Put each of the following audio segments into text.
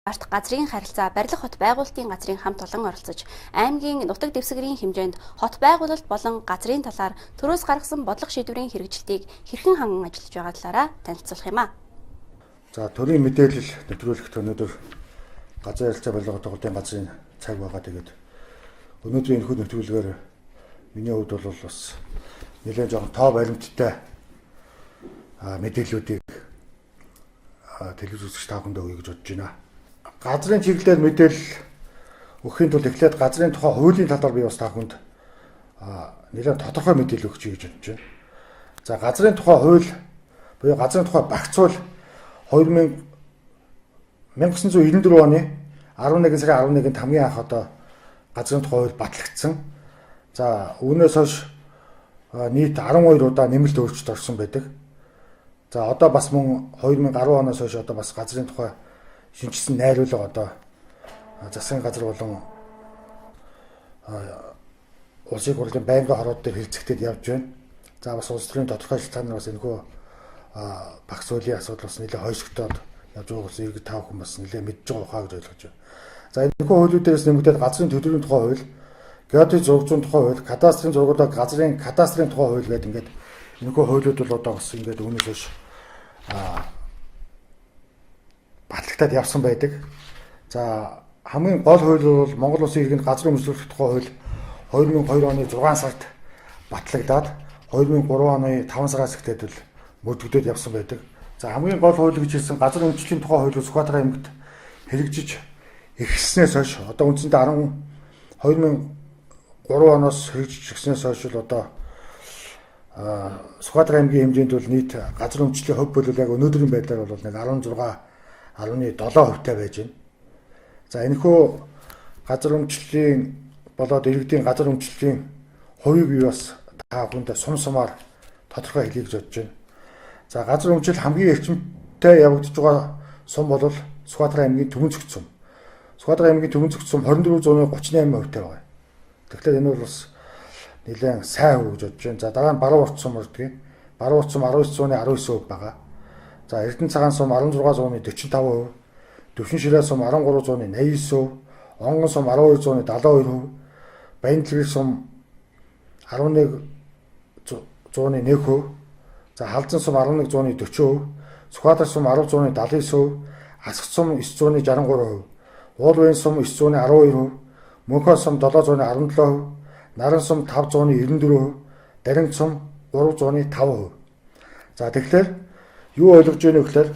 Арт газрын харилцаа барилга хот байгуулалтын газрын хамт олон оролцож аймгийн нутаг дэвсгэрийн хэмжээнд хот байгуулалт болон газрын талаар төрөөс гаргасан бодлого шийдвэрийн хэрэгжилтийг хэрхэн ханган ажиллаж байгаа талаараа танилцуулах юм а. За төрийн мэдээлэл нэвтрүүлэхэд өнөөдөр газрын харилцаа барилга хот газрын цаг байгаа. Тэгээд өнөөдрийн энэхүү нэвтрүүлгээр миний хувьд бол бас нэлээд жоохон тоо баримттай мэдээллүүдийг телевиз үзэгч та бүхэнд өгье гэж бодож байна. Газрын чиглэлээр мэдээлэл өгөхийн тулд эхлээд газрын тухай хуулийн талаар би бас та бүхэнд нэлээд тодорхой мэдээлэл өгч гэж бодож байна. За газрын тухай хууль буюу газрын тухай багц хууль 1994 оны 11 сарын 11-нд хамгийн анх одоо газрын тухай хууль батлагдсан. За үүнээс хойш нийт 12 удаа нэмэлт өөрчлөлт орсон байдаг. За одоо бас мөн 2010 оноос хойш одоо бас газрын тухай шинжилсэн найруулга одоо засгийн газар болон улсын хурлын байнгын хороод дээр хэлцэгдээд явж байна. За бас улс төрийн тодорхой шалтгаанаар бас энэхүү багц хуулийн асуудал бас нэлээд хойшигтоод явж байгаа болсон иргэд тав хүн бас нэлээд мэдж байгаа хаа гэж ойлгож байна. За энэхүү хуулиудаас нэмэгдээд газрын төдийрийн тухай хууль, геодезийн зураг зүйн тухай хууль, кадастрын зургуудаа газрын кадастрын тухай хууль гэдэг ингээд энэхүү хуулиуд бол одоо бас ингээд үүнээс хойш батлагдаад явсан байдаг. За хамгийн гол хууль бол Монгол Улсын иргэнд газрын өмчлөх тухай хууль 2002 оны 6 сард батлагдаад 2003 оны 5 сараас эхлээд мөрдөгдөд явсан байдаг. За хамгийн гол хууль гэж хэлсэн газрын өмчлөлийн тухай хууль Сүхбаатар аймагт хэрэгжиж эхэлснээс хойш одоо үндсэндээ 2003 оноос хэрэгжиж эхэлснээс хойш л одоо Сүхбаатар аймгийн хэмжээнд бол нийт газрын өмчлөлийн хувь бол яг өнөөдрийн байдлаар бол нэг 16.7% байж байна. За энэхүү газар өмчлөлийн болоод иргэдийн газар өмчлөлийн хувийг би бас та бүхэнд сум сумаар тодорхой хэлье гэж бодож байна. За газар өмчлөл хамгийн эрчимтэй явагдаж байгаа сум бол Сүхбаатар аймгийн Төвөнцөгт сум. Сүхбаатар аймгийн Төвөнцөгт сум 24.38% байгаа. Тэгэхээр энэ бол бас нэлээд сайн хөв гэж бодож байна. За дараа нь Баруун Урт сум ордгийг. Баруун Урт сум 19.19% байгаа. За Эрдэнэ цагаан сум 16.45%, Төвшин Ширээ сум 13.89%, Онгон сум 12.72%, Баяндлэг сум 11.1%, за Халзан сум 11.40%, Сүхбаатар сум 10.79%, Асгт сум 9.63%, Уулбайн сум 9.12%, Мөнхөн сум 7.17%, Наран сум 5.94%, Дарин сум 3.5%. За тэгэхээр юу ойлгож байна вэ гэхээр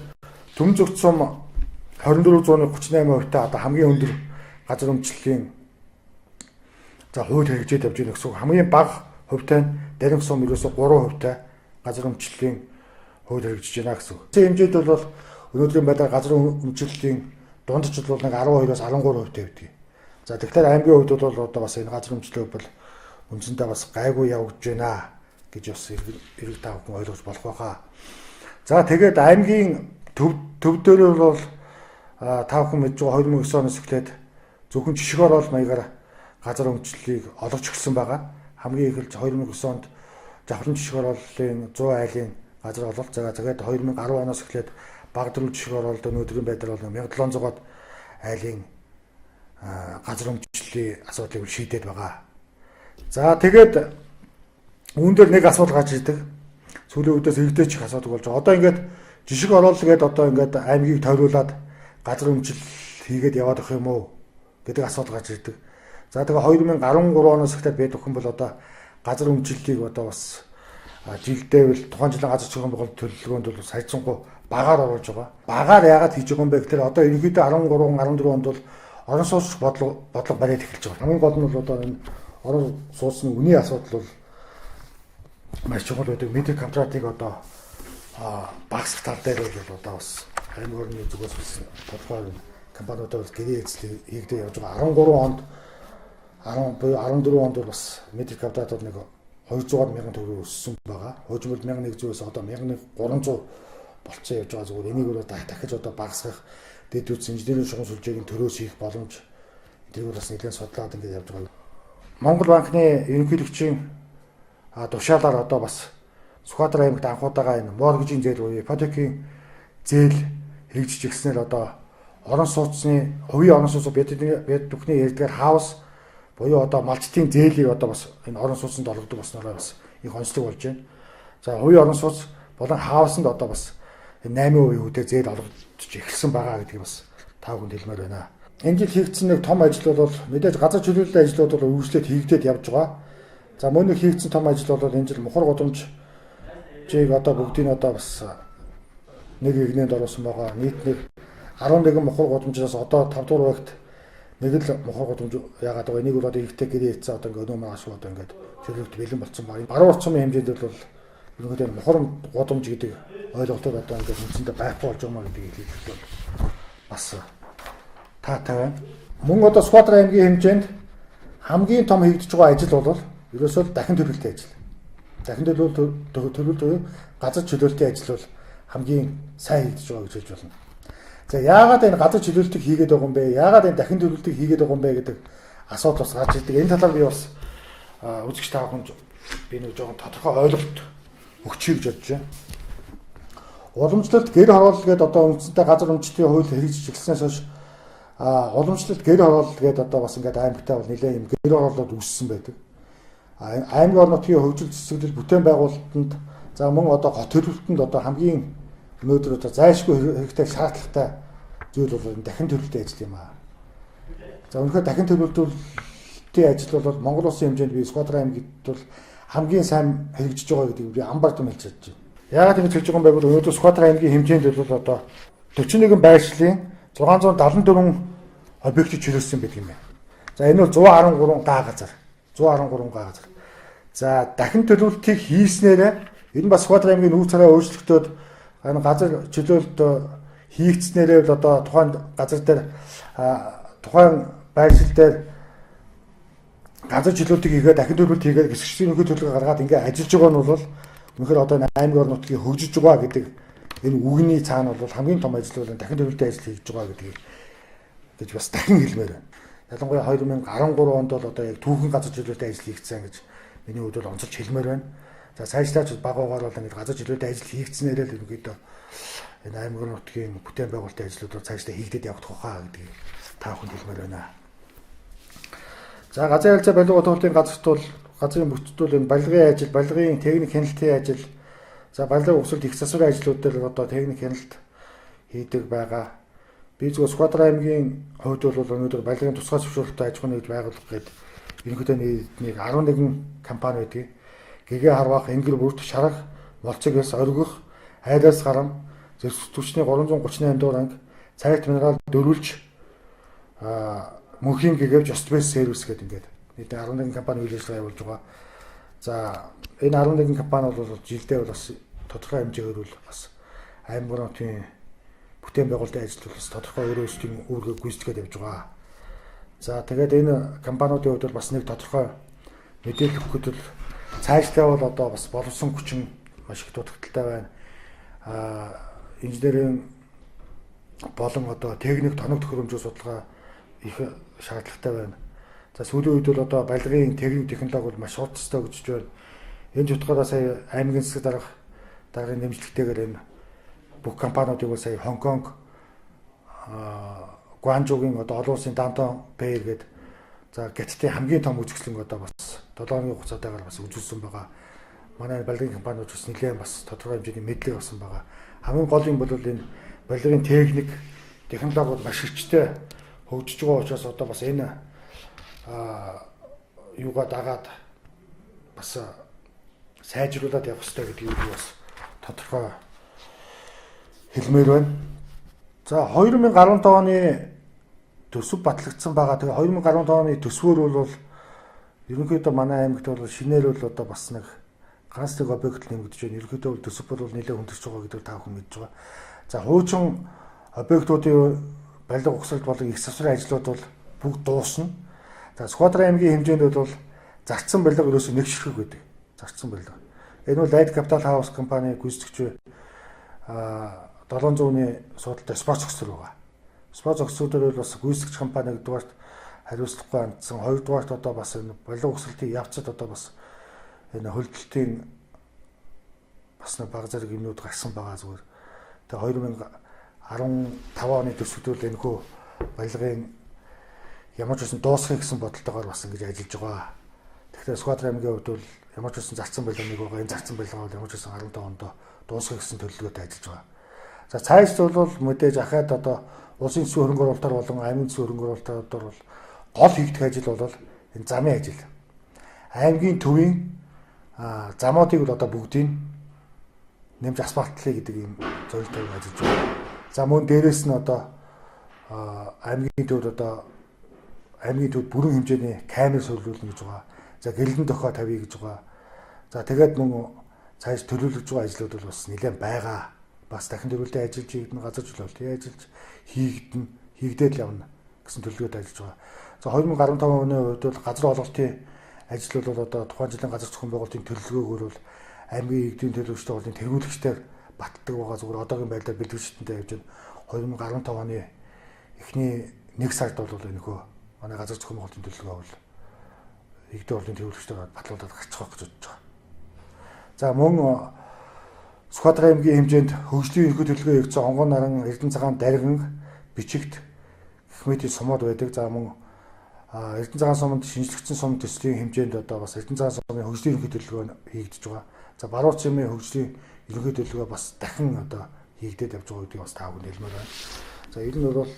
Төвөнцөгт сум 24.38% та одоо хамгийн өндөр газар өмчлөлийн за хууль хэрэгжээд явж байгаа гэсэн. Хамгийн бага хувьтай нь Дарин сум ерөөсө 3% та газар өмчлөлийн хууль хэрэгжиж байна гэсэн. Хэмжээд бол өнөөдрийн байдлаар газар өмчлөлийн дундчид бол нэг 12-оос 13% тавьдаг. За тэгэхээр аймгийн хувьд бол одоо бас энэ газар өмчлөлөө бол үндсэндээ бас гайгүй явагдаж байна гэж бас иргэд тав хүн ойлгож болох байхаа. За тэгээд аймгийн төв дээр бол тав хүн мэдж байгаа 2009 оноос эхлээд зөвхөн жишг орол маягаар газар өмчлөлийг олгож өгсөн байгаа. Хамгийн эхэлж 2009 онд Завхлан жишг оролын 100 айлын газар олголт тэгээд 2010 оноос эхлээд баг дөрөв жишг оролд өнөөдрийн байдлаар бол 1700-аад айлын газар өмчлөлийн асуудлыг шийдээд байгаа. За тэгээд үүн дээр нэг асуудал гарч ирдэг. Сүүлийн үедээс иргэдэж их асуудал болж байгаа. Одоо ингээд жишг орол гээд одоо ингээд аймгийг тойруулаад газар өмчлөл хийгээд яваад өгөх юм уу гэдэг асуудал гарч ирдэг. За тэгээ 2013 оноос эхлээд бид өхөн бол одоо газар өмчлөлийг одоо бас жилдээвэл тухайн жилийн газар зохион байгуулалт төлөвлөгөөнд бол саяцсангүй багаар оруулж байгаа. Багаар яагаад хийж байгаа юм бэ гэхээр одоо ерөнхийдөө 13 14 онд бол орон сууц бодлого бариад эхэлж байгаа. Хамгийн гол нь бол одоо энэ орон сууцны үнийн асуудал бол маш чухал байдаг. Медиа контрактыг одоо багасгах тал дээр бол одоо бас харин орны зүгээс бас тодорхой компаниудаар гэрээ эзлэл хийгдээ явж байгаа. 14 онд бол бас медиа контрактууд нэг 200,000 төгрөг өссөн байгаа. Хожимол 1100-аас одоо 1300 болцсон явж байгаа. Зүгээр энийг бол дахиж одоо багасгах дэд үз инженерийн шугам сүлжээгийн төрөөс хийх боломж тэрийг бас нэлээд судлаад ингээд явж байгаа. Монгол банкны ерөнхийлөгчийн тушаалаар одоо бас Сүхбаатар аймагт анхудаага энэ моргижийн зээл буюу ипотекийн зээл хэрэгжиж ирснээр одоо орон сууцны хувийн орон сууц бид бүхний ярьдгаар хаус буюу одоо малчтын зээлийг одоо бас энэ орон сууцнд олгодог болсноороо бас их онцлог болж байна. За хувийн орон сууц болон хаусанд одоо бас 8% үедээ зээл олгогдож эхэлсэн байгаа гэдгийг бас та бүхэнд хэлмээр байна. Энэ жил хийгдсэн нэг том ажил бол мэдээж газар чөлөөллийн ажлууд бол үргэлжлээд хийгдээд явж байгаа. За мөн нэг хийгдсэн том ажил бол энэ жил мухар гудамжийг одоо бүгдийг одоо бас нэг игнэнд оруулсан байгаа. Нийт нэг 11 мухар гудамжаас одоо 5 дугаар багт нэг л мухар гудамж яагаад байгаа. Энийг бол одоо ихтэй гэрээ хийцээ одоо ингээ өнөө маш одоо ингээд чөлөөт бэлэн болсон байна. Баруун орчмын хэмжээнд бол ерөнхийдөө мухар гудамж гэдэг ойлголтод одоо ингээд үндсэндээ байхгүй болж байгаа маа гэдгийг хэлэх бол бас таатай байна. Мөн одоо Сүхбаатар аймгийн хэмжээнд хамгийн том хийгдэж байгаа ажил бол ерөөсөө дахин төлөвлөлтийн ажил. Дахин төлөвлөлт газар чөлөөлтийн ажил бол хамгийн сайн хийгдэж байгаа гэж хэлж болно. За яагаад энэ газар чөлөөлтийг хийгээд байгаа юм бэ? Яагаад энэ дахин төлөвлөлтийг хийгээд байгаа юм бэ гэдэг асуудал бас гарч ирдэг. Энэ талаар би бас үзэгч та бүхэнд би нэг жоохон тодорхой ойлголт өгчих гэж бодож байна. Уламжлалт гэр хороолол гэдэг одоо үндсэнтэй газар өмчтийн хууль хэрэгжиж эхэлснээс хойш уламжлалт гэр хороолол гэдэг одоо бас ингээд аймагтай бол нэлээд юм гэр хорооллууд үүссэн байдаг. Аймгийн орон нутгийн хөгжил цэцэглэл бүтээн байгуулалтанд за мөн одоо гот төлөвлөлтөнд одоо хамгийн өнөөдөр одоо зайлшгүй хэрэгтэй шаардлагатай зүйл бол энэ дахин төлөвлөлтийн ажил юм аа. За өнөөдөр дахин төлөвлөлтийн ажил бол Монгол улсын хэмжээнд би Сүхбаатар аймагт бол хамгийн сайн хэрэгжиж байгаа гэдгийг би амбар том хэлж чадж байна. Яагаад ингэж хэлж байгаа юм бэ гэвэл өнөөдөр Сүхбаатар аймгийн хэмжээнд бол одоо 41 байршлын 674 объектыг чөлөөсөн байдаг юм байна. За энэ бол 113 га газар. 113 га газар. За дахин төлөвлөлтийг хийснээрээ энэ бас Сүхбаатар аймгийн нүүр царай өөрчлөгдөд энэ газар чөлөөлөлт хийгдснээрээ бол одоо тухайн газар дээр тухайн байршил дээр газар чөлөөлтийг хийгээд дахин төлөвлөлт хийгээд гисгчдийн нөхөд төлөвлөгөө гаргаад ингээ ажиллаж байгаа нь бол үнэхээр одоо аймгийн орон нутгийг хөгжиж байгаа гэдэг энэ үгний цаана бол хамгийн том ажил бол дахин төлөвлөлтийн ажил хийж байгаа гэдгийг гэж бас дахин хэлмээр байна. Ялангуяа 2013 онд бол одоо яг түүхэн газар чөлөөлтийн ажил хийгдсэн гэж миний хувьд бол онцолж хэлмээр байна. За цаашлаач багуугаар бол ингэ газар чөлөөтэй ажил хийгдснээрээ л ерөнхийдөө энэ аймгийн нутгийн бүтээн байгуулалтын ажлууд бол цаашдаа хийгдээд явах тухай гэдгийг та бүхэнд хэлмээр байна. За газрын харилцаа барилга төвлөрийн газарт бол газрын бүтцүүд энэ барилгын ажил, барилгын техник хяналтын ажил, за барилгын өсөлт их засварын ажлууд дээр одоо техник хяналт хийдэг байгаа. Би зөвхөн Сүхбаатар аймгийн хувьд бол өнөөдөр барилгын тусгай зөвшөөрөлтөй аж ахуйн нэгж байгуулах гэдэг ерөнхийдөө нэг 11 компани байдаг. Гэгээ харвах, энгэр бүрт, шарах, молцог эс, оргих, айраас гарам, зэвсэг түвшний 338 дугаар анги, цагт минерал дөрвөлж мөнхийн гэгэвч Остбес сервис гэдэг ингээд нийт 11 компани үйл ажиллагаа явуулж байгаа. За энэ 11 компани бол жилдээ бол бас тодорхой хэмжээгээр бол бас аймгийн нутгийн бүтээн байгуулалтын ажил бас тодорхой өөрөөсийн үүргээ гүйцэтгээд явж байгаа. За тэгээд энэ компаниудын хувьд бол бас нэг тодорхой мэдээлэл өгөхөд бол цаашлаа бол одоо бас боловсон хүчин маш их дутагдaltaй байна. Инженерийн болон одоо техник тоног төхөөрөмжийн судалгаа их шаардлагатай байна. За сүүлийн үед бол одоо барилгын техник технологи бол маш хурцтай өгч байна. Энэ жутгаараа сая аймгийн засаг даргын нэмжлэгтэйгээр энэ бүх компаниудыг бол сая Хонконг, Гуанчжоугийн одоо олон улсын Дантон Бэй гэдэг за гятдын хамгийн том үзэсгэлэнг одоо бас 7 хоногийн хугацаатайгаар бас үзүүлсэн байгаа. Манай барилгын компаниуд бас нэлээд бас тодорхой хэмжээний мэдлэг авсан байгаа. Хамгийн гол юм бол энэ барилгын техник технологиуд маш хүчтэй хөгжиж байгаа учраас одоо бас энэ юугаа дагаад бас сайжруулад явах хэрэгтэй гэдгийг бас тодорхой хэлмээр байна. За 2015 оны төсөв батлагдсан байгаа. Тэгээ 2015 оны төсвөр бол ерөнхийдөө манай аймагт бол шинээр бол одоо бас нэг ганц нэг объект нэмэгдэж байна. Ерөнхийдөө бол төсөв бол нэлээд хүндэрч байгаа гэдэг та бүхэн мэдж байгаа. За хуучин объектуудын барилга угсралт болон их засварын ажлууд бол бүгд дуусна. За Сүхбаатар аймгийн хэмжээнд бол зарцсан барилга ерөөсөө нэг ширхэг байдаг. Зарцсан барилга. Энэ бол Light Capital House компани гүйцэтгэж 700-ны судалтай спорт зохицол байгаа. Спорт зохицолоор бас гүйцэтгэгч компани нэгдүгээрт хариуцлагагүй хандсан, хоёрдугаарт одоо бас энэ барилга угсралтын явцад одоо бас энэ хөлдөлтийн бас нэг бага зэрэг юмнууд гарсан байгаа зүгээр. Тэгээ 15 оны төсөвдөл энэхүү барилгын ямар ч үсэн дуусгах гэсэн бодолтойгоор бас ингэж ажиллаж байгаа. Тэгэхээр Сүхбаатар аймгийн хувьд бол ямар ч үсэн зарцсан барилга нэг байгаа. Энэ зарцсан барилгаа бол ямар ч үсэн 15 онд дуусгах гэсэн төлөвлөгөөтэй ажиллаж байгаа. За цааш бол мэдээж ахаад одоо улсын төсвийн хөрөнгө оруулалтаар болон аймгийн төсвийн хөрөнгө оруулалтаар бол гол хийгдэх ажил бол энэ замын ажил. Аймгийн төвийн замуудыг бол одоо бүгдийг нэмж асфальтлах гэдэг юм зорилттой ажиллаж байна. За мөн дээрэс нь одоо аймгийн төвд бүрэн хэмжээний камер суулгуулна гэж байгаа. За гэрэлтэн дохио тавья гэж байгаа. За тэгээд мөн цааш төлөвлөж байгаа ажлууд бол бас нэлээд байгаа. Бас дахин төрөлтэй ажиллаж хийгдэн газар зохиолын ажиллаж хийгдээд л явна гэсэн төлөвлөгөөд ажиллаж байгаа. За 2015 оны хувьд бол газар олголтын ажил бол одоо тухайн жилийн газар зохион байгуулалтын төлөвлөгөөгөөр бол аймгийн иргэдийн төлөөлөгчтэй болон тэргүүлэгчдээр батдаг байгаа. Зүгээр одоогийн байдлаар бэлтгэгчтэй явж байна. 2015 оны эхний 1 сард бол энэхүү манай газар зохион байгуулалтын төлөвлөгөө бол иргэдийн ордын тэргүүлэгчдээр батлуулаад гарчих واخ гэж бодож байгаа. За мөн Сүхбаатар аймгийн хэмжээнд хөгжлийн ерөнхий төлөвлөгөө өгсөн Онгон наран, Эрдэнэ цагаан, Даргин, Бичигт гэх мэт сумууд байдаг. За мөн Эрдэнэ цагаан суманд шинжлэгдсэн сум төслийн хэмжээнд одоо бас Эрдэнэ цагаан сумын хөгжлийн ерөнхий төлөвлөгөө хийгдэж байгаа. За Баруун цэмийн хөгжлийн ерөнхий төлөвлөгөө бас дахин одоо хийгдээд явж байгаа гэдгийг бас та бүхэн хэлмээр байна. За ер нь бол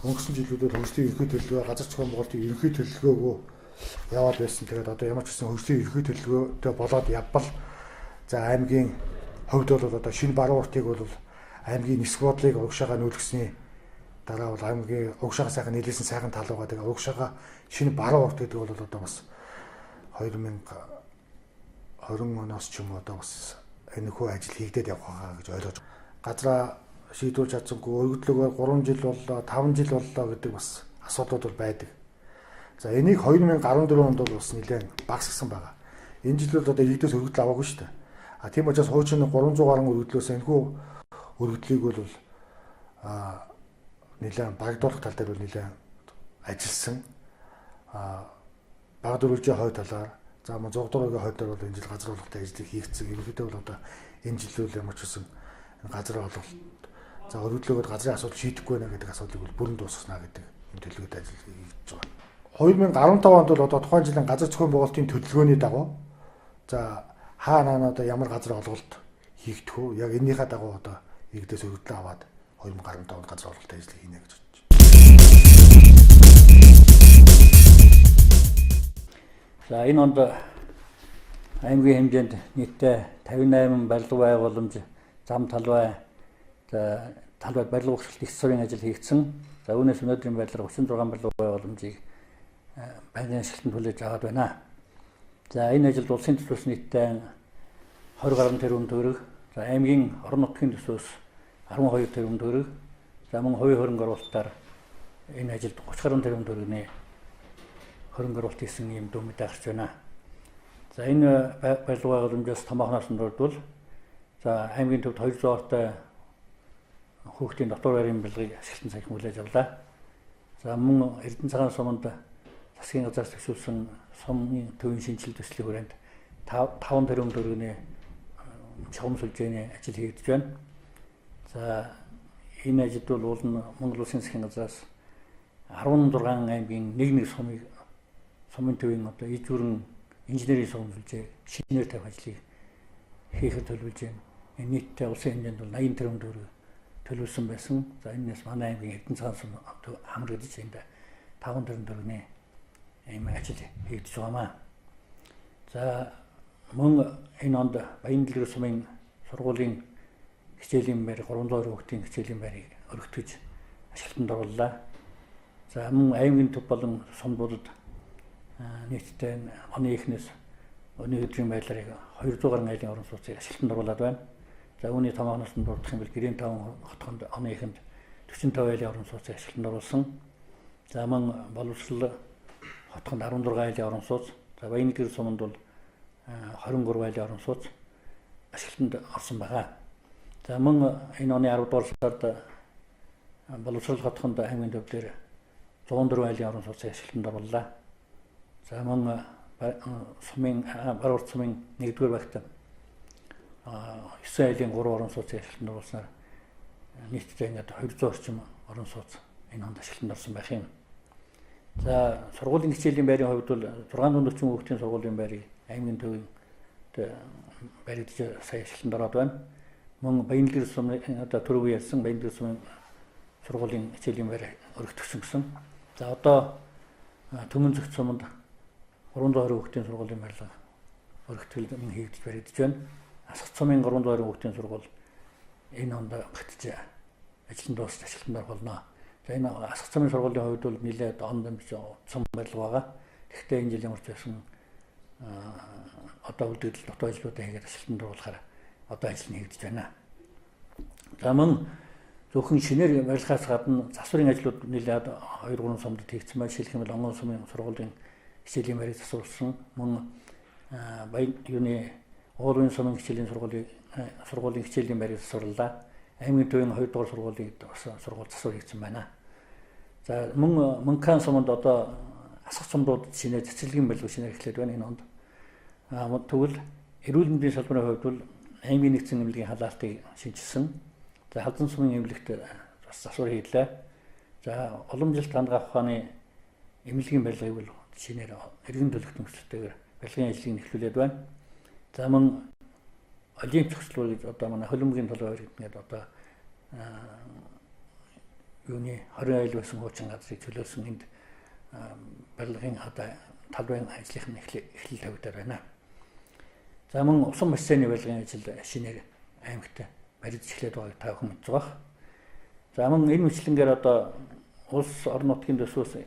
өнгөрсөн жилүүдэд хөгжлийн ерөнхий төлөвлөгөө газар зохион байгуулалтын ерөнхий төлөвлөгөөгөө яваад байсан. Тэгээд одоо ямар ч гэсэн хөгжлийн ерөнхий төлөвлөгөөтэй болоод явбал за аймгийн хувьд бол одоо шинэ баруун уртыг бол аймгийн нисэх бодлыг угшаага нүүлгэсний дараа бол аймгийн угшаага сайхан нийлүүлсэн сайхан тал байгаа. Тэгээд угшаага шинэ баруун урт гэдэг бол одоо бас 2020 оноос ч юм уу одоо бас энэхүү ажил хийгдээд явах байгаа гэж ойлгож байна. Газраа шийдвүүлж чадсангүй өргөдлөгөөр 3 жил боллоо, 5 жил боллоо гэдэг бас асуудлууд бол байдаг. За энийг 2014 онд бол бас нэлээд багасгасан байгаа. Энэ жил бол одоо иргэдээс өргөдөл аваагүй шүү дээ. Тийм учраас хуучин 300 гаруй өргөдлөөс энэхүү өргөдлийг бол нэлээд багадуулах тал дээр бол нэлээд ажилласан. Баг дөрвөлжийн хойд талаар за мөн 100 дургийн хойд дээр бол энэ жил газар олголтын ажлыг хийгдсэн. Ерөнхийдөө бол одоо энэ жилүүл ямар ч үсэн газар олголт за өргөдлөөгөө газрын асуудал шийдэхгүй байна гэдэг асуудлыг бол бүрэн дуусгана гэдэг энэ төлөвлөгөөд ажил хийж байгаа. 2015 онд бол одоо тухайн жилийн газар зохион байгуулалтын төлөвлөгөөний дагуу за хаана одоо ямар газар олголт хийгдэх вэ? Яг энэнийхээ дагуу одоо иргэдээс өргөдлөө аваад 2015 онд газар олголтын ажлыг хийнэ гэж бодож байна. За энэ онд аймгийн хэмжээнд нийтдээ 58 барилга байгууламж, зам талбай, талбай барилга ухсгалт их сурын ажил хийгдсэн. За үүнээс өнөөдрийн байдлаар 36 барилга байгууламжийг байнгын ашиглалтанд хүлээж аваад байна. За энэ ажилд улсын төсвөөс нийтдээ 20 гаруй тэрбум төгрөг, за аймгийн орон нутгийн төсвөөс 12 тэрбум төгрөг, за мөн хувийн хөрөнгө оруулалтаар энэ ажилд 30 гаруй тэрбум төгрөгийн хөрөнгө оруулалт хийсэн юм дүн мэдээ гарч байна. За энэ барилга байгууламжаас томоохноос нь дурдвал за аймгийн төвд 200 ортой хүүхдийн дотор байрын барилгыг ашиглалтанд саяхан хүлээж авлаа. За мөн Эрдэнэ цагаан суманд засгийн газраас төсөөлсөн сумын төвийн шинжилгээ төслийн хүрээнд 5 тэрбум төгрөгийн чухам сүлжээний ажил хийгдэж байна. За энэ ажилд бол Монгол Улсын засгийн газраас 16 аймгийн нэг сумын төвийн одоо иж бүрэн инженерийн сум сүлжээ шинээр тавих ажлыг хийхэд төлөвлөж байна. Энэ нийтдээ улсын хэмжээнд бол 80 тэрбум төгрөг төлөвлөсөн байсан. За энэс манай аймгийн Эрдэнэ цагаан сум хамрагдаж энд 5 тэрбум төгрөгийн ийм ажил хийгдэж байгаамаа. За мөн энэ онд Баян дэлгэр сумын сургуулийн хичээлийн байр 300 хүүхдийн хичээлийн байрыг өргөтгөж ашиглалтанд орууллаа. За мөн аймгийн төв болон сумдуудад нийтдээ оны эхнээс өнөө өдрийн байдлаар 200 гаруй айлын орон сууцыг ашиглалтанд оруулаад байна. За үүний томооноос нь дурдах юм бол Гэрийн таван хотгонд оны эхэнд 45 айлын орон сууцыг ашиглалтанд оруулсан. За мөн боловсрол хотгонд 16 айлын орон сууц, за Баян дэлгэр суманд бол 23 айлын орон сууц ашиглалтанд орсон байгаа. За мөн энэ оны 10 дугаар сард боловсрол хотгонд аймгийн төв дээр 104 айлын орон сууцыг ашиглалтанд орууллаа. За мөн Баруун сумын 1-р багт 9 айлын 3 орон сууцыг ашиглалтанд оруулснаар нийтдээ ингээд 200 орчим орон сууц энэ онд ашиглалтанд орсон байх юм. За сургуулийн хичээлийн байрын хувьд бол 640 хүүхдийн сургуулийн байрыг аймгийн төвийн баригдаж сая ашиглалтанд ороод байна. Мөн Баянлаг сумын одоо түрүү ярьсан Баянлаг сумын сургуулийн хичээлийн байр өргөтгсөн гэсэн. За одоо Төмөн Зөвхт суманд 320 хүүхдийн сургуулийн барилга өргөтгөл хийгдэж баригдаж байна. Асгат сумын 320 хүүхдийн сургууль энэ онд багтж ажлын дуусч ашиглалтанд орох болно. За энэ асгат сумын сургуулийн хувьд бол нэлээд он дэмж сум барилга байгаа. Гэхдээ энэ жил ямар ч байсан одоо үлдэгдэл дутуу ажлуудаа хийгээд ашиглалтанд оруулахаар одоо ажил нь хийгдэж байна. За мөн зөвхөн шинээр барилгаас гадна засварын ажлууд нэлээд 2-3 сумдад хийгдсэн байна. Жишээлбэл Онгон сумын сургуулийн хичээлийн байрыг засварлсан. Мөн Уулын сумын хичээлийн сургуулийн хичээлийн байрыг засварлаа. Аймгийн төвийн 2 дугаар сургуулийг сургууль засвар хийгдсэн байна. За мөн Мөнхөн суманд одоо асгах сумдууд шинээр цэцэрлэгийн барилга шинээр эхлээд байна энэ онд. Тэгвэл эрүүл мэндийн салбарын хувьд бол аймгийн нэгдсэн эмнэлгийн халаалтыг шинжилсэн. За Халзан сумын эмнэлэгт бас засвар хийлээ. За уламжилт хандгах ухааны эмнэлгийн барилгыг бол шинээр иргэн төлөвт нөхцөлтэйгээр барилгын ажлыг эхлүүлээд байна. За мөн олимп зохицлоо гэж одоо манай хөлбөмбөгийн толгой гэдэг одоо 20 айл байсан хуучин газрыг чөлөөлсөн энд барилгын одоо талбайн ажлын эхлэл тавигдаад байна. За мөн усан бассейны барилгын ажил шинээр аймагт барьж эхлээд байгааг та бүхэн мэдж байгаа. За мөн энэ мэтлэнгээр одоо улс орон нутгийн төсвөөс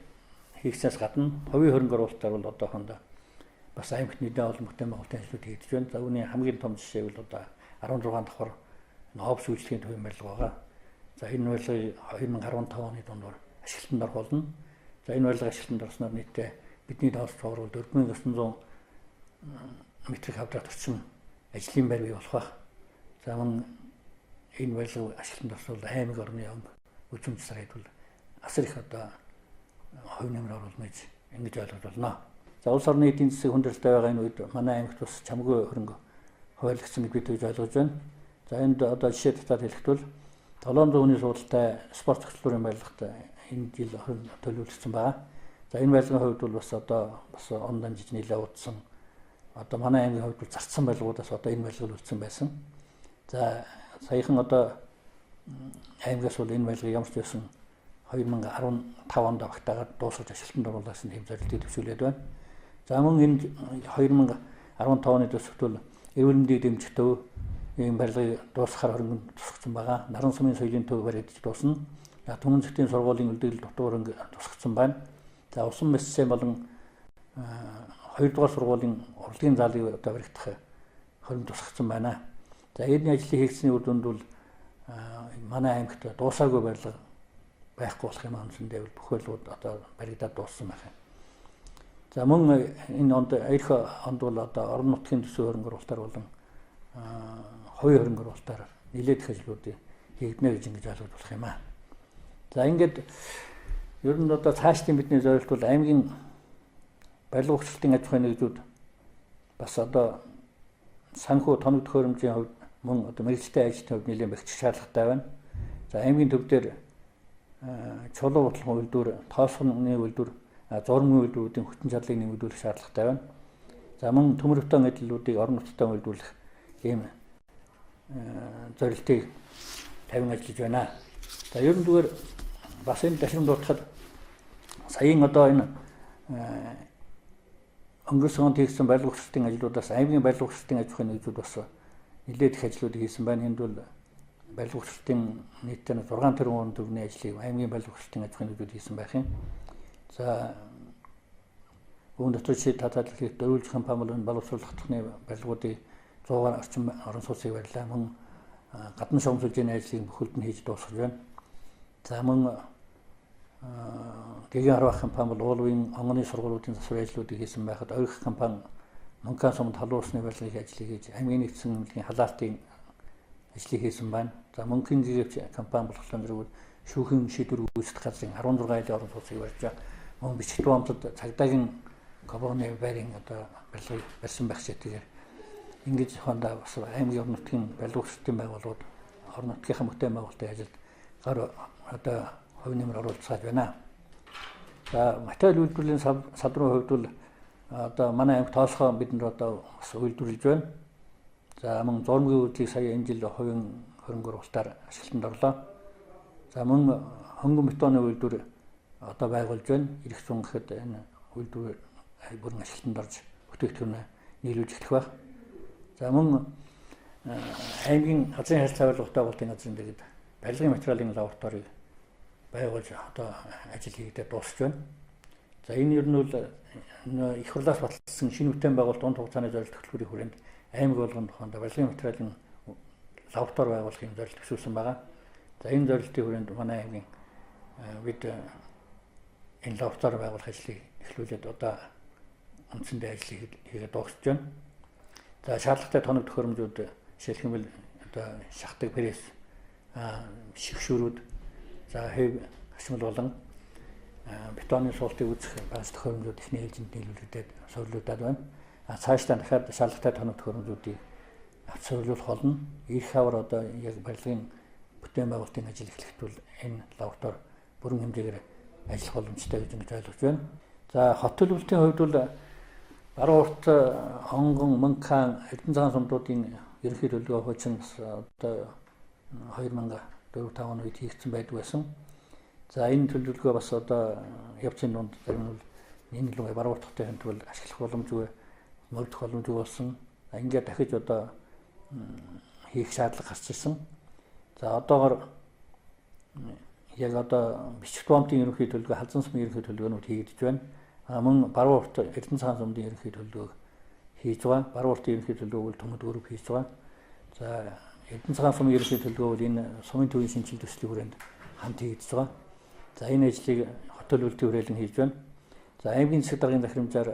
хийгснээс гадна хувийн хөрөнгө оруулалтаар бол одоохондоо бас аймагт нэлээд олон бүтээн байгуулалтын ажлууд хийгдэж байна. За үүний хамгийн том жишээ бол одоо 16 давхар Ховс үйлчлэгийн төвийн барилга байгаа. За энэ барилгыг 2015 оны дундуур ашиглалтанд орох болно. За энэ барилга ашиглалтанд орсноор нийтдээ бидний доорх цовруул 4900 метрик квадрат орчим ажлын байр бий болох байх. За мөн энэ барилга ашиглалтанд орсноор аймаг орны үзмж сарайд бол асар их одоо хувь нэмэр оруулна гэж ингэж ойлгож байна. За улс орны эдийн засаг хүндрэлтэй байгаа энэ үед манай аймагт бас чамгүй хөрөнгө хуваарлагдсан гэж бид гэж ойлгож байна. За энд одоо жишээ татаад хэлэхэд бол 700 хүний суудалтай спорт хөтөлбөрийн барилгад энэ жил төлөвлөсөн байгаа. За энэ барилгын хувьд бол бас одоо бас он дамжиж нэлээд удсан. Одоо манай аймгийн хувьд бол зарцсан барилгуудаас одоо энэ барилгыг үлдсэн байсан. За саяхан одоо аймгаас бол энэ барилгыг ямар ч байсан 2015 онд багтаагаад дуусгаж ашиглалтанд оруулсан хэм зорилтыг төвшүүлээд байна. За мөн энэ 2015 оны төсөвт бол эрүүл мэндийг дэмжих төв ийм барилгыг дуусгахаар хөрөнгө тусгацсан байгаа. Наран сумын соёлын төв баригдаж дуусна. За Төмөн Зөвхтийн сургуулийн үлдэгдэл дутуу хөрөнгө тусгацсан байна. За усан бассейн болон 2 дугаар сургуулийн урлагийн заалыг одоо баригдах хөрөнгө тусгацсан байна. За энэ ажлыг хийгдсэний үр дүнд бол манай аймагт дуусаагүй барилга байхгүй болох юм аамсандээ бол бүх барилгууд одоо баригдаад дууссан байна. За мөн энэ онд эх онд бол одоо орон нутгийн төсөв хөрөнгө оруулалтаар болон хувийн хөрөнгө оруулалтаар нэлээд их ажлуудыг хийгднэ гэж ингэж ойлгож болох юм аа. За ингээд ер нь одоо цаашдын бидний зорилт бол аймгийн барилга ухчлалтын аж ахуйн нэгжүүд бас одоо санхүү тоног төхөөрөмжийн хувьд мөн одоо мэргэжлийн ажилтны хувьд нэлээд бэлтгэх шаардлагатай байна. За аймгийн төв дээр чулуу бодлогын үйлдвэр, тоосгоны үйлдвэр, зурмын үйлдвэрүүдийн хүчин чадлыг нэмэгдүүлэх шаардлагатай байна. За мөн төмөр утаан ажлуудыг орон нутгад үйлдвэрлэх ийм зорилтыг тавин ажиллаж байна. За ер нь зүгээр бас энэ дашин дуртахад саяын одоо энэ өнгөрсөн онд хийсэн барилга ухчлалтын ажлуудаас аймгийн барилга ухчлалтын аж ахуйн нэгжүүд бас нэлээд их ажлуудыг хийсэн байна. Энд бол барилга ухчлалтын нийтдээ 6 тэрбум төгрөгийн ажлыг аймгийн барилга ухчлалтын аж ахуйн нэгжүүд хийсэн байх юм. За үүн дотор жишээ татаад хэлэхэд дөрвөлж компани болон боловсруулах хотны барилгуудыг 100-аар орчим орон сууцыг барилаа. Мөн гадна шугамлуулжийн ажлыг бүхэлд нь хийж дуусгаж байна. За мөн гэгийн харвах компани бол уулын онгоны сургуулиудын засварын ажлуудыг хийсэн байхад ойрох компани Мөнхөн сумд халуусны барилгын ажлыг хийж аймгийн нэгдсэн эмнэлгийн халаалтын ажлыг хийсэн байна. За Мөнхөн гэгэвч компани болохоор зэрэг шүүхийн шийдвэр үүсгэх газрын 16 айлын орон сууцыг барьж байгаа. Мөн Бичгт бомтод цагдаагийн Кобоны байрын одоо барилгыг барьсан байх шийдгээр ингэж хондоо бас аймгийн орон нутгийн барилга ухчлалтын байгууллагууд орон нутгийнхаа бүтээн байгуулалтын ажилд гар одоо хувь нэмэр оруулцгааж байна. За материал үйлдвэрлэлийн салбарын хувьд бол одоо манай аймаг тоосхоо бидэнд одоо бас үйлдвэрлэж байна. За мөн зурмгийн үйлдвэрлэлийг сая энэ жил хувийн хөрөнгө оруулалтаар ашиглалтанд орлоо. За мөн хөнгөн бетоны үйлдвэр одоо байгуулж байна. Ирэх зун гэхэд энэ үйлдвэр бүрэн ашиглалтанд орж бүтээгдэхүүнээ нийлүүлж эхлэх байх. За мөн аймгийн газрын харилцаа байгууллагатай болтын газрын дэгэд барилгын материалын лабораторийг байгуулж одоо ажил хийгдээд дуусч байна. За энэ ер нь бол их хурлаас баталсан шинэ бүтээн байгуулалт дунд хугацааны зорилт хөтөлбөрийн хүрээнд аймаг болгонд хоорондоо барилгын материалын лаборатори байгуулахын зорилт төсөөлсөн байгаа. За энэ зорилтын хүрээнд манай аймгийн бид энэ лаборатори байгуулах ажлыг эхлүүлээд одоо үндсэндээ ажлыг хийгээд дуусч байна. За шаардлагатай тоног төхөөрөмжүүд жишээлх юм бол одоо шахдаг пресс, шигшүүрүүд, за хэв хашмал болон бетоны суултыг үүсгэх багц төхөөрөмжүүд ихний ээлжинд нийлүүлэгдээд суурилуулад байна. Цаашдаа дахиад шаардлагатай тоног төхөөрөмжүүдийг авч суурилуулах болно. Ирэх хавар одоо яг барилгын бүтээн байгуулалтын ажил эхлэхэд бол энэ лаборатори бүрэн хэмжээгээр ажиллах боломжтой гэж ингэж ойлгож байна. За хот төлөвлөлтийн хувьд бол баруун урт хонгон мөнх хаан Эрдэнэ цагаан сумдуудын ерөнхий төлөвлөгөө хуучин одоо 2004-5 он үед хийгдсэн байдаг байсан. За энэ төлөвлөгөө бас одоо явцын дунд зарим нь энэ л баруун урт хотын хувьд бол ашиглах боломжгүй, мөрдөх боломжгүй болсон. Ингээд дахиж одоо хийх шаардлага гарч ирсэн. За одоогоор яг одоо Бичгт бомтын ерөнхий төлөвлөгөө, Халзан сумын ерөнхий төлөвлөгөөнүүд хийгдэж байна. Мөн баруун урт Эрдэнэ цагаан сумдын ерөнхий төлөвлөгөөг хийж байгаа. Баруун уртын ерөнхий төлөвлөгөөг бол Төмөд өөрөв хийж байгаа. За Эрдэнэ цагаан сумын ерөнхий төлөвлөгөө бол энэ сумын төвийн шинжилгээ төслийн хүрээнд хамт хийгдэж байгаа. За энэ ажлыг хот төлөвлөлтийн хүрээлэн хийж байна. За аймгийн засаг даргын захирамжаар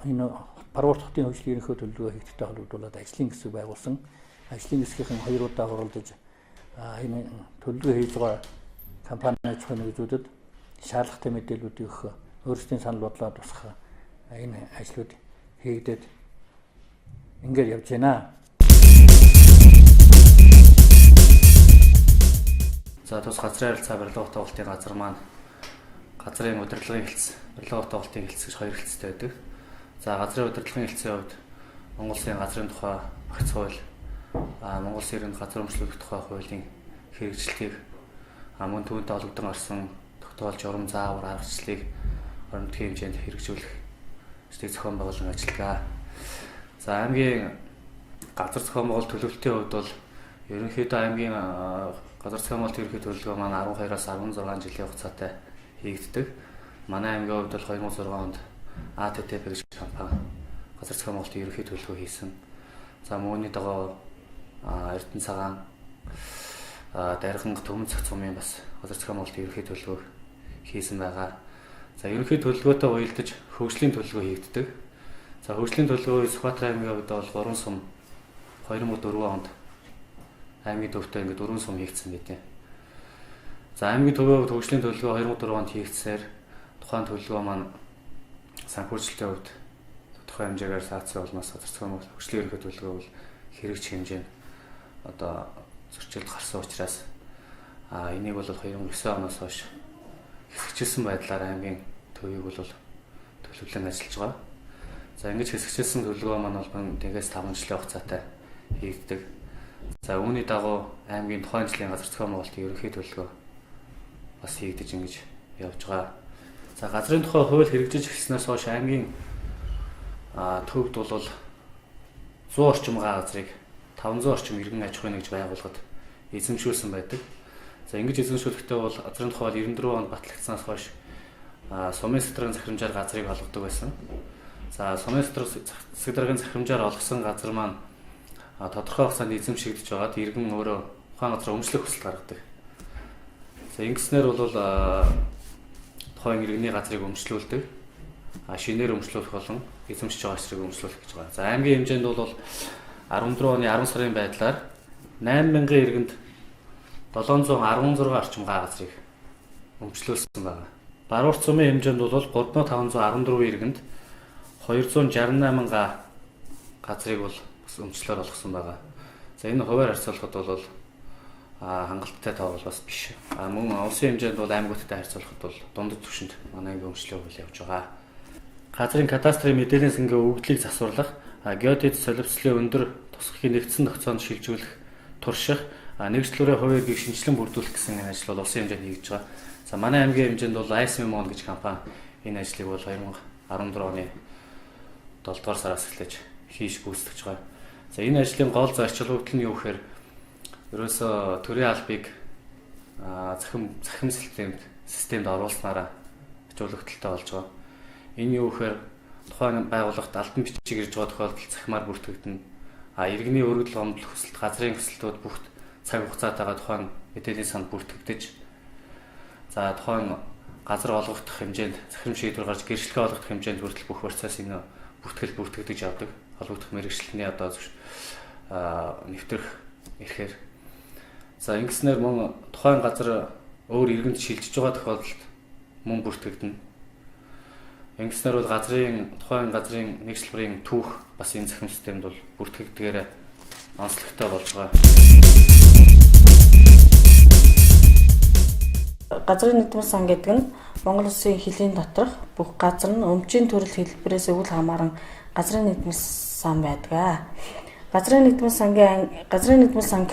энэ баруун урт хотын хөгжлийн ерөнхий төлөвлөгөө хийгдэлтэй холбогдуулаад ажлын хэсэг байгуулсан. Ажлын хэсгийн 2 удаа хуралдаж энэ төлөвлөгөө хийж байгаа компани аж ахуйн нэгжүүдэд шаардлагатай мэдээллүүд өгөх, өөрсдийн санал бодлоо тусгах энэ ажлууд хийгдээд ингээд явж байна. За тус газрын харилцаа барилга тогтоолтын газар маань газрын удирдлагын хэлтс, барилга тогтоолтын хэлтс гэж хоёр хэлтстэй байдаг. За газрын удирдлагын хэлтсийн хувьд Монгол Улсын газрын тухай багц хууль, Монгол Улсын иргэнд газар өмчлөх тухай хуулийн хэрэгжилтийг мөн түүнтэй холбогдсон орсон тогтоолж урам заавар аргачлалыг орон нутгийн хэмжээнд хэрэгжүүлэх зүйлийг зохион байгуулан ажиллагаа. За аймгийн газар зохион байгуулалт төлөвлөлтийн хувьд бол ерөнхийдөө аймгийн газар зохион байгуулалт ерөнхий төлөвлөгөө маань 12-аас 16 жилийн хугацаатай хийгддэг. Манай аймгийн хувьд бол 2006 онд АТТП гэж компани газар зохион байгуулалтын ерөнхий төлөвлөгөө хийсэн. За мөний дагуу Эрдэнэ цагаан Дарганг Төмөн цагт сумын бас газар зохион байгуулалтын ерөнхий төлөвлөгөө хийсэн байгаа. За ерөнхий төлөвлөгөөтэй уялдаж хөгжлийн төлөвлөгөө хийгддэг. За хөгжлийн төлөвлөгөө Сүхбаатар аймгийн хувьд бол 3 сум 2004 онд аймгийн төвтэй ингээд 4 сум хийгдсэн гэдэг. За аймгийн төвийн хувьд хөгжлийн төлөвлөгөө 2004 онд хийгдсээр тухайн төлөвлөгөө маань санхүүжилтийн хувьд тодорхой хэмжээгээр саацсан болмоос газар зохион байгуулалт хөгжлийн ерөнхий төлөвлөгөө бол хэрэгж хэмжээнд одоо зөрчилд гарсан учраас энийг бол 2009 оноос хойш хэсэгчилсэн байдлаар аймгийн төвийг бол төлөвлөн ажиллаж байгаа. За ингэж хэсэгчилсэн төлөвлөгөө маань бол тэгээс 5 жилийн хугацаатай хийгддэг. За үүний дагуу аймгийн тухайн жилийн газар зохион байгуулалтын ерөнхий төлөвлөгөө бас хийгдэж ингэж явж байгаа. За газрын тухай хууль хэрэгжиж эхэлснээс хойш аймгийн төвд бол 100 орчим га газрыг 500 орчим иргэн аж ахуйн нэгж байгууллагад эзэмшүүлсэн байдаг. За ингэж эзэмшүүлэхдээ бол газрын тухай 94 онд батлагдсанаас хойш сумын сэтрийн захирамжаар газрыг олгодог байсан. За сумын сэтрийн захирамжаар олгосон газар маань тодорхой хугацаанд эзэмшигдэж байгаад иргэн өөрөө тухайн газар өмчлөх хүсэлт гаргадаг. За ингэснээр бол тухайн иргэний газрыг өмчлүүлдэг. Шинээр өмчлүүлэх болон эзэмшиж байгаа эсрэг өмчлүүлэх гэж байгаа. За аймгийн хэмжээнд бол 14 оны 10 сарын байдлаар 8000 иргэнд 716 орчим га газрыг өмчлүүлсэн байна. Баруун урт сумын хэмжээнд бол 3514 иргэнд 268 га газрыг бол өмчлөөр олгосон байна. За энэ хуваар харьцуулахад бол хангалттай тоо бол бас биш. Мөн улсын хэмжээнд бол аймагуудтай харьцуулахад бол дундад түвшинд манай аймгийн өмчлөө үйл явж байгаа. Газрын кадастрын мэдээллийн сангийн өгөгдлийг засварлах, геодет солилцлын өндөр тусгахын нэгдсэн тогтцоонд шилжүүлэх, турших, нэгжлүүрийн хувийн эргийг шинжилэн бүрдүүлэх гэсэн ажил бол улсын хэмжээнд хийж байгаа. За манай аймгийн хэмжээнд бол ISMON гэж компани энэ ажлыг бол 2014 оны 7 дугаар сараас эхлэж хийж гүйцэтгэж байгаа. За энэ ажлын гол зарчилгууд нь юу гэхээр ерөөсөө төрийн албыг захим системд оруулснараа хажуулагдлалтай болж байгаа. Энэ юу гэхээр тухайн байгууллагт албан бичиг ирж байгаа тохиолдолд захимаар бүртгэгдэнэ. Иргэний өргөдөл гомдол хүсэлт, газрын хүсэлтүүд бүгд цаг хугацаатайгаа тухайн мэдээллийн санд бүртгэгдэж, за тухайн газар олгогдох хэмжээнд захим шийдвэр гарч гэрчлэгээ олгох хэмжээнд хүртэл бүх процесс энэ бүртгэгдэж явдаг. Олгогдох мэргэжлийн одоо нэвтрэх ирэхээр. За ингэснээр мөн тухайн газар өөр иргэнд шилжиж байгаа тохиолдолд мөн бүртгэгдэнэ. Ингэснээр бол тухайн газрын нэгжлбэрийн түүх бас энэ захим системд бол бүртгэгдгээр онцлогтой болж байгаа. Газрын нийтмэл сан гэдэг нь Монгол Улсын хилийн доторх бүх газар нь өмчийн төрөл хэлбэрээс өвөл хамааран газрын нийтмэл сан байдаг. Газрын нийтмэл санг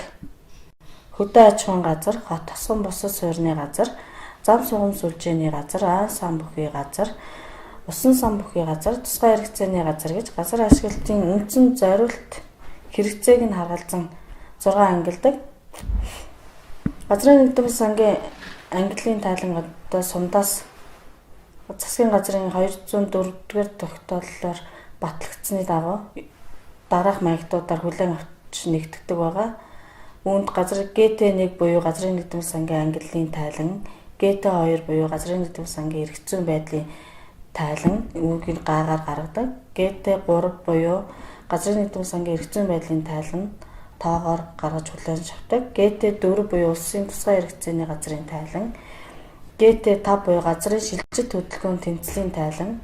хөдөө аж ахуйн газар, хот тосгон бусад суурьны газар, зам сугам сүлжээний газар, аан сан бүхий газар, усан сан бүхий газар, тусгай хэрэгцээний газар гэж газар ашиглалтын үндсэн зориулт хэрэгцээг нь харгалзан 6 ангилдаг. Газрын нийтмэл сангийн ангиллын тайлан одоо сундаас засгийн газрын 204-р тогтооллоор батлагдсны дагуу дараах маягтуудаар хүлээн авч нэгддэг байгаа. Үүнд газар ГТ1 буюу газрын нийтмэл сангийн ангиллын тайлан, ГТ2 буюу газрын нийтмэл сангийн эрх зүйн байдлын тайлан үүнийг гаагаар гаргадаг. ГТ3 буюу газрын нийтмэл сангийн эрх зүйн байдлын тайлан тоогоор гаргаж хүлээн авдаг. ГТ4 буюу улсын тусгай хэрэгцээний газрын тайлан, ГТ5 буюу газрын шилжилт хөдөлгөөний тэмцлийн тайлан,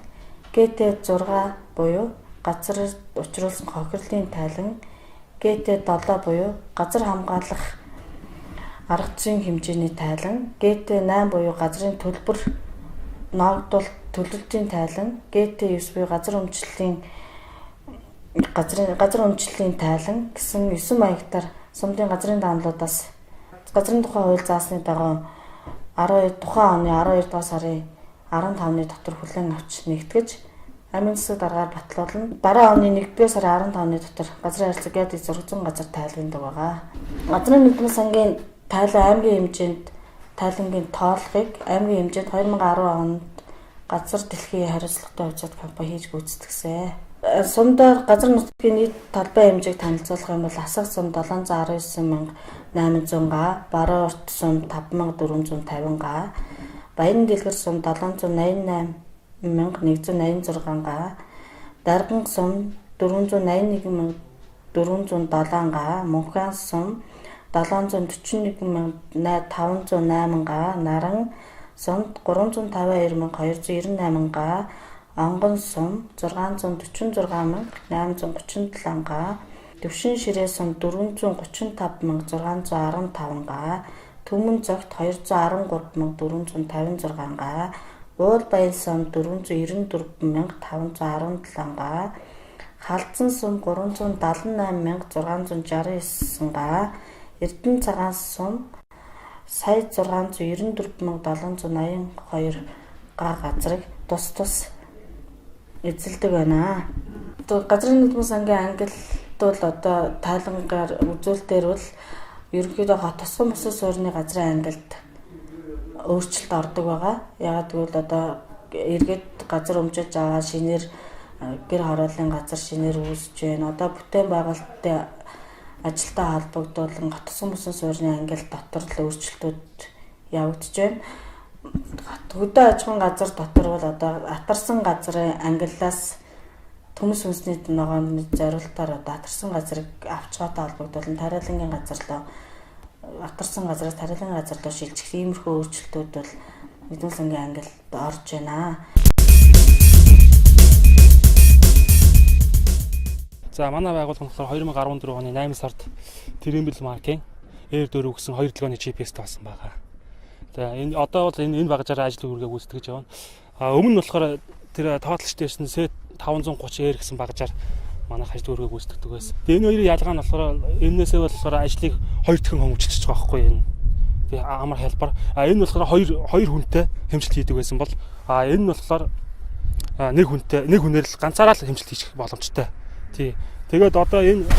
ГТ6 буюу газар учруулсан хохирлын тайлан, ГТ7 буюу газар хамгаалах арга зүйн хэмжээний тайлан, ГТ8 буюу газрын төлбөр ногдуулалт төлөлтийн тайлан, ГТ9 буюу газар өмчлөлийн тайлан гэсэн 9 маягтаар сумдын газрын даамлуудаас газрын тухай хууль заасны дагуу тухайн оны 12 дугаар сарын 15-ны дотор хүлээн авч нэгтгэж амин засаг дараагаар батлуулна. Дараа оны 1-р сарын 15-ны дотор газрын харилцаа геодет 600 газар тайлбарладаг байгаа. Газрын нийтмэл сангийн тайлан аймгийн хэмжээнд тайлангийн тооллогыг аймгийн хэмжээнд 2010 онд газар дэлхийн хариуцлагатай хувьцаат компани хийж гүйцэтгсэн. Сумдаар газар нутгийн нийт талбай хэмжээг танилцуулах юм бол асах сум 719,800 га, баруун урт сум 5,450 га, баян дэлгэр сум 788,186 га, дарган сум 481,407 га, мөнхөн сум 741,508 га, наран сум 352,298 га, онгон сум 646,837 га, төвшин ширээ сум 435,615 га, төмөн зогт 213,456 га, уул баян сум 494,517 га, халдсан сум 378,669 га, эрдэнэ цагаан сум сая 694,782 га газрыг тус эзэлдэг байна. Газрын нийтмэл сангийн ангилд бол одоо тайлангаар үзүүлэлтээр бол ерөнхийдөө хот тосгон бусад суурьны газрын ангилд өөрчлөлт ордог байгаа. Яагаад гэвэл одоо эргээд газар өмжилж аваад шинээр гэр хорооллын газар шинээр үүсэж байна. Одоо бүтээн байгуулалтын ажилтай холбогдуулан хот тосгон бусад суурьны ангилд дотор л өөрчлөлтүүд явагдаж байна. Хөдөө аж ахуйн газар дотор бол одоо атарсан газрын ангиллаас төмс үнсний ногооны зориултаар одоо атарсан газрыг авчгаатай холбогдуулан тариалангийн газарлаа атарсан газраас тариалангийн газарлаа шилжих иймэрхүү өөрчлөлтүүд бол нийтмэл сангийн ангилд орж байна. За манай байгууллага болохоор 2014 оны 8 сард Тэрэмбэл маркийн Air 4 гэсэн 2 долооны GPS-тэй болсон байгаа. За энэ одоо бол энэ багажаараа ажил үүргээ гүйцэтгэж явна. Өмнө нь болохоор тэр тоотлогч дээрсэн C530R гэсэн багажаар манайх ажил үүргээ гүйцэтгэдэг байсан. Тэгээ энэ хоёрын ялгаа нь болохоор энээсээ болохоор ажлыг 2 дахин хөнгөлчихөж байгаа байхгүй энэ. Тэгээ амар хэлбэр. Энэ болохоор хоёр хүнтэй хэмжилт хийдэг байсан бол энэ нь болохоор нэг хүнээр л ганцаараа л хэмжилт хийх боломжтой. Тий. Тэгээд одоо энийг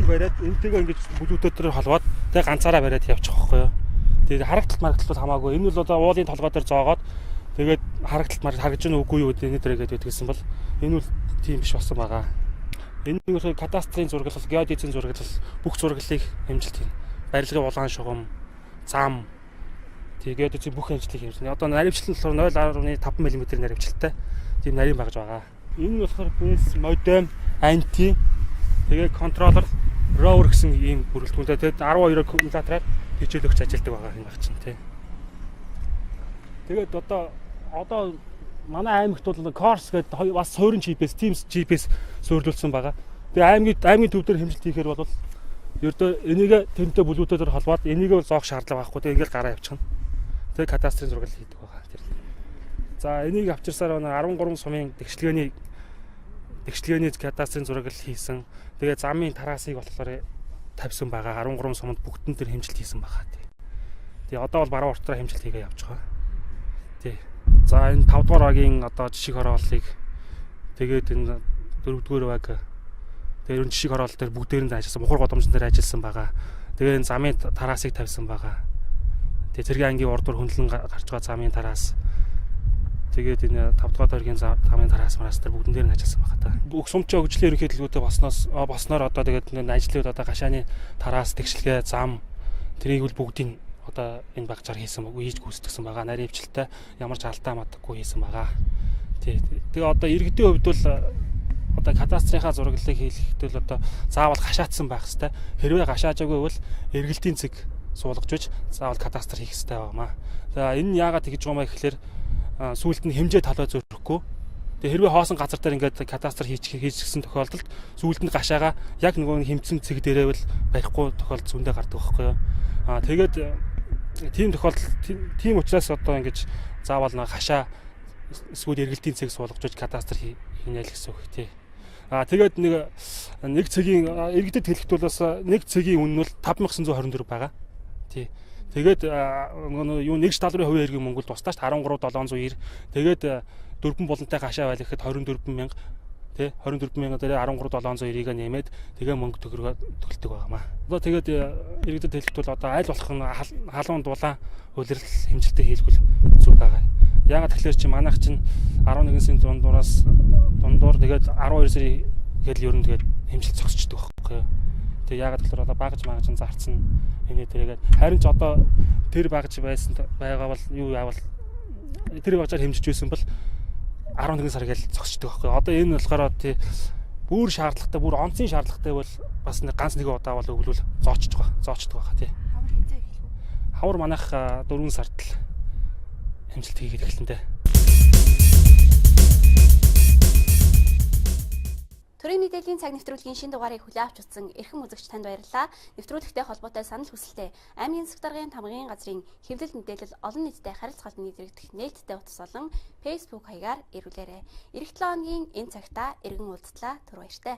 бариад энтэйгээ ингэж бүлүүтээр холбоод тэгээ ганцаараа бариад явчих واخхой юу. Тэгээд харагталт марагталт хамаагүй. Энэ бол одоо уулын толгой дээр зоогоод тэгээд харагталт харагдаж байна уугүй юу гэдэг нэтрээгээд байдгийсэн бол энэ бол тийм биш болсон байгаа. Энэ нэг кадастрын зураглал, геодезийн зураглал бүх зураглалыг хэмжилт хийн. Барилгын улаан шугам, зам тэгээд геодезийн бүх хэмжлийг хэмжлэн. Одоо наривчлал болохоор 0.5 мм наривчлалтай тийм нарийн багж байгаа. Энэ болохоор бэс модем анти тэгээ контроллер rover гэсэн ийм бүрэлдэхүүнтэй. Тэгээд 12 аккумулятораар хичээл өгч ажилладаг байгаа энэ баг чинь тий. Тэгээд одоо манай аймагт бол Course гэдэг бас суурин GPS, Teams GPS суурилуулсан байгаа. Тэгээ аймгийн төв дээр хэмжилт хийхээр бол ердөө энийг тэнтэй бүлүүтээр холбоод энийг зоох шаардлага байхгүй. Тэгээ ингээл гараа явчихна. Тэгээ кадастрын зураглал хийдэг байгаа тэр. За энийг авчирсаар 13 сумын тэгшлгээний кадастрын зураглал хийсэн. Тэгээ замын тараасыг болохоор тавьсан байгаа. 13 суманд бүгдэн дээр хэмжилт хийсэн байгаа тий. Тэгээ одоо бол баруун уртраа хэмжилт хийгээ явж байгаа. Тий. За энэ 5 дугаар багийн одоо жишг хорооллыг тэгээд энэ 4 дугаар баг тэгээд энэ жишг хороол дээр бүгдээр нь ажилласан, мухар годомжон дээр ажилласан байгаа. Тэгээд энэ замын тараасыг тавьсан байгаа. Тэгээд цэргийн ангийн урд дур хөндлөн гарч байгаа замын тараас. Тэгээд энэ 5 дугаар дөргийн замын тараас дээр бүгдэн дээр нь ажилласан байгаа та. Бүх сумчаа хөгжлийн ерөнхийлөгчдөө босноор одоо тэгээд энэ ажлууд одоо гашааны тараас, тэгшилгээ, зам тэрийг бол бүгдийг одоо энэ багцаар хийсэн хийж гүйцэтгсэн байгаа. Нарийн хвчлэлтэй ямар ч алдаа мадаггүй хийсэн байгаа. Тэгээ одоо иргэдийн хувьд бол одоо кадастрынхаа зураглалыг хийхдээ л одоо заавал гашаатсан байх хэвээр. Хэрвээ гашаажаагүй бол эргэлтийн цэг суулгаж үж заавал кадастр хийх хэрэгтэй байгаамаа. За энэ нь яагаад тэгж байгаа юм гэхээр сүүлд нь хэмжээ талбай зөрөхгүй. Тэгээ хэрвээ хоосон газар дээр ингээд кадастр хийчихсэн тохиолдолд сүүлд нь гашаага яг нөгөө хэмцэн цэг дээрээ бол барихгүй тохиолдол зөндөө гардаг байхгүй юу. Тэгээд тийм тохиолдол тийм учраас одоо ингэж заавал гашаа эсвэл эргэлтийн цэг суулгаж кадастр хийнэ л гэсэн үг тий. Тэгээд нэг цэгийн иргэдэд хэлэхдээ нэг цэгийн үнэ нь бол 5924 байгаа. Тий. Тэгээд юу нэг шталрын хувийн хэргийн мөнгө тусдаа 13790. Тэгээд дөрвөн булантай гашаа байлгахад 24000 тий 24000 дээр 13790-ыг нэмээд тэгээ мөнгө төгөлдөг байгаамаа. Одоо тэгээд иргэдэд хэлэхдээ одоо аль болох нь халуун дулаан улирал хэмжилтээ хийлгэл зүг байгаа. Яагаад тэгэхээр чи манайх чинь 11 сарын дундуур тэгээд 12 сарын гээд ер нь тэгээд хэмжилт зогсчдөг байхгүй юу. Тэгээ яагаад тэгэхээр одоо багж зарцсан энэ тэргээд харин ч одоо тэр багж байсан байгаа бол юу яавал тэр багжаар хэмжиж байсан бол 11 сар гээд зогсчдөг байхгүй. Одоо энэ болохоор тий бүр шаардлагатай, бүр онцгийн шаардлагатай бол бас нэг ганц нэг удаа бол өглөөл зоочдөг байгаа тий. Хавар хизээ эхлэх үү? Хавар манайх 4 сард л хэмжилт хийгээд эхэлнэ. Төрийн мэдээллийн цаг нэвтрүүлгийн шинэ дугаарыг хүлээн авч утсан эрхэм үзэгч танд баярлалаа. Нэвтрүүлэгтэй холбоотой санал хүсэлтээ аймгийн засаг даргын тамгын газрын хэвлэл мэдээлэл олон нийтэд харилцаалт нийтрэгдэх нээлттэй утас болон Facebook хаягаар ирүүлээрэй. Эх 7 хоногийн энэ цагта иргэн уулзлаа. Түр баяртай.